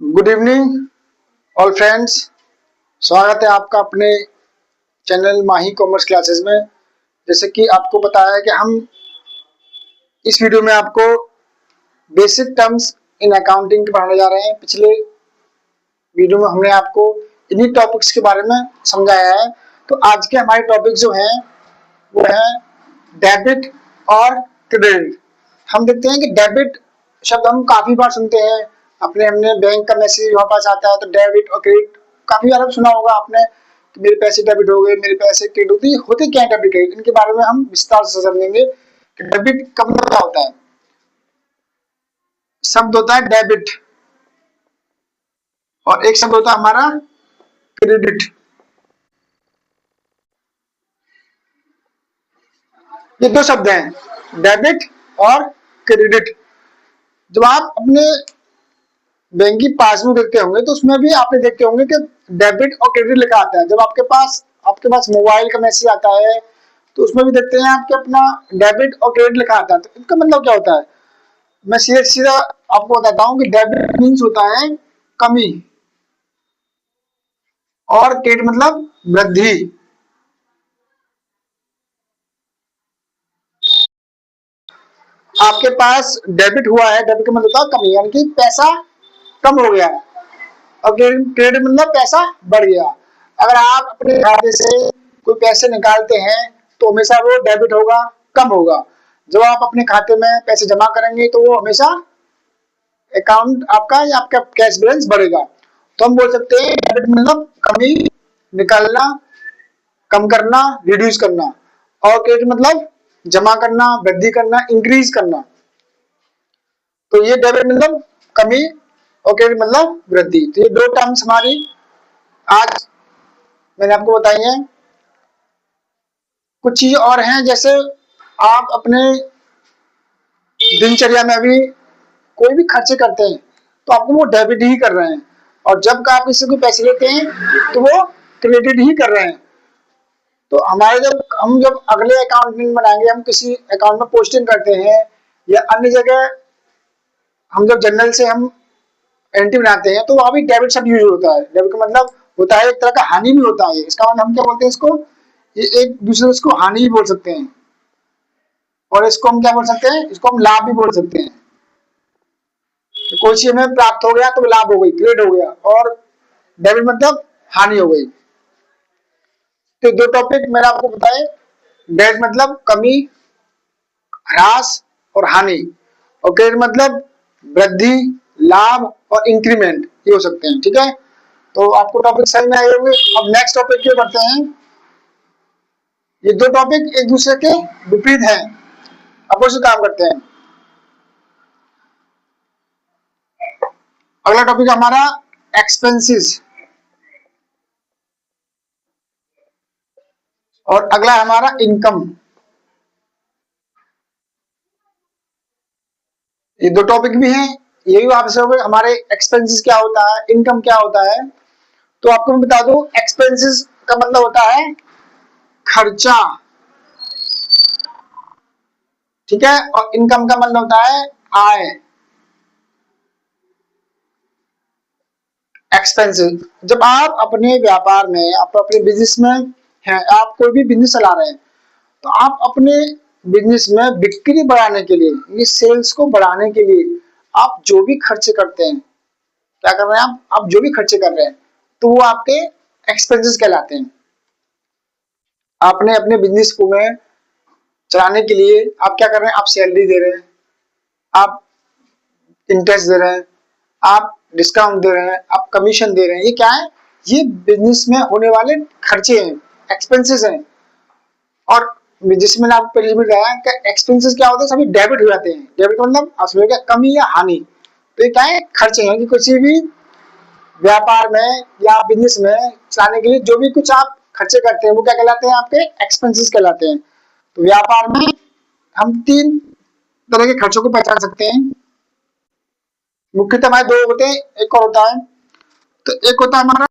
Good evening all friends. स्वागत है आपका अपने चैनल माही कॉमर्स क्लासेस में। जैसे कि आपको पता है कि हम इस वीडियो में आपको बेसिक टर्म्स इन अकाउंटिंग के पढ़ाने जा रहे हैं। पिछले वीडियो में हमने आपको इन्हीं टॉपिक्स के बारे में समझाया है। तो आज के हमारे टॉपिक जो हैं वो है डेबिट और क्रेडिट। हम देखते हैं कि डेबिट शब्द हम काफी बार सुनते हैं। हमने बैंक का मैसेज वहां पास आता है तो डेबिट और क्रेडिट काफी बार सुना होगा आपने कि मेरे पैसे डेबिट हो गए, मेरे पैसे क्रेडिट होते क्या है डेबिट क्रेडिट, इनके बारे में हम विस्तार से समझेंगे कि डेबिट कब क्या होता है। शब्द होता है डेबिट और एक शब्द होता है हमारा क्रेडिट। ये दो शब्द हैं, डेबिट और क्रेडिट। जब आप अपने बैंक की पासबुक देखते होंगे तो उसमें भी आपने देखते होंगे कि डेबिट और क्रेडिट लिखा आता है। जब आपके पास मोबाइल का मैसेज आता है तो उसमें भी देखते हैं आपके अपना डेबिट और क्रेडिट लिखा आता है। तो इसका मतलब क्या होता है, मैं सीधा सीधा आपको बताता हूँ कि डेबिट मीन्स होता है कमी और क्रेडिट मतलब वृद्धि। आपके पास डेबिट हुआ है, डेबिट का मतलब होता है कमी, यानी कि पैसा कम हो गया है, और क्रेडिट मतलब पैसा बढ़ गया। अगर आप अपने खाते से कोई पैसे निकालते हैं तो हमेशा वो डेबिट होगा, कम होगा। जब आप अपने खाते में पैसे जमा करेंगे तो वो हमेशा अकाउंट आपका या आपका कैश बैलेंस बढ़ेगा। तो हम बोल सकते हैं डेबिट मतलब कमी, निकालना, कम करना, रिड्यूस करना, और क्रेडिट मतलब जमा करना, वृद्धि करना, इंक्रीज करना। तो ये डेबिट मतलब कमी और क्रेडिट मतलब वृद्धि। तो ये दो टर्म्स हमारी आज मैंने आपको बताई है। कुछ चीज और हैं, जैसे आप अपने दिनचर्या में अभी कोई भी खर्चे करते हैं तो आपको वो डेबिट ही कर रहे हैं, और जब का आप किसी को पैसे लेते हैं तो वो क्रेडिट ही कर रहे हैं। तो हमारे जब अगले अकाउंट में बनाएंगे, हम किसी अकाउंट में पोस्टिंग करते हैं या अन्य जगह हम जब जनरल से हम एंट्री बनाते हैं तो वहां भी डेबिट शब्द यूज होता है। डेबिट का मतलब होता है एक तरह का हानि भी होता है। इसका मतलब हम क्या बोलते हैं, इसको ये एक दूसरे इसको हानि भी बोल सकते हैं, और इसको हम क्या बोल सकते हैं, इसको हम लाभ भी बोल सकते हैं। तो कोई चीज हमें प्राप्त हो गया तो लाभ हो गई, क्रेडिट हो गया, और डेबिट मतलब हानि हो गई। तो दो टॉपिक मैंने आपको बताए, डेबिट मतलब कमी, ह्रास और हानि, और क्रेडिट मतलब वृद्धि, लाभ और इंक्रीमेंट, ये हो सकते हैं। ठीक है, तो आपको टॉपिक समझ में आए होंगे। अब नेक्स्ट टॉपिक की बढ़ते हैं। ये दो टॉपिक एक दूसरे के विपरीत हैं, अपोजिट काम करते हैं। अगला टॉपिक हमारा एक्सपेंसेस, और अगला हमारा इनकम। ये दो टॉपिक भी हैं, ये भी आपसे हमारे एक्सपेंसेस क्या होता है, इनकम क्या होता है। तो आपको मैं बता दूं, एक्सपेंसेस का मतलब होता है खर्चा, ठीक है, और इनकम का मतलब होता है आय। एक्सपेंसेस, जब आप अपने व्यापार में, आप अपने बिजनेस में हैं, आप कोई भी बिजनेस चला रहे हैं, तो आप अपने बिजनेस में बिक्री बढ़ाने के लिए, ये सेल्स को बढ़ाने के लिए आप जो भी खर्चे करते हैं, क्या कर रहे हैं आप जो भी खर्चे कर रहे हैं, तो वो आपके एक्सपेंसेस कहलाते हैं। आपने अपने बिजनेस को में चलाने के लिए आप क्या कर रहे हैं, आप सैलरी दे रहे हैं, आप इंटरेस्ट दे रहे हैं, आप डिस्काउंट दे रहे हैं, आप कमीशन दे रहे हैं। ये क्या है, ये बिजनेस में होने वाले खर्चे हैं, एक्सपेंसेस हैं। और जिसमें मैंने आपको पहले बताया कि एक्सपेंसेस क्या होता है, सभी डेबिट हो जाते हैं। डेबिट मतलब आप समझ गए, कमी या हानि। तो ये क्या है, खर्चे हैं कि किसी भी व्यापार में या बिजनेस में चलाने के लिए जो भी कुछ आप खर्चे करते हैं वो क्या कहलाते हैं, आपके एक्सपेंसेस कहलाते हैं। तो व्यापार में हम तीन तरह के खर्चों को पहचान सकते हैं। मुख्यतः हमारे दो होते हैं, एक और होता है, तो एक होता है हमारा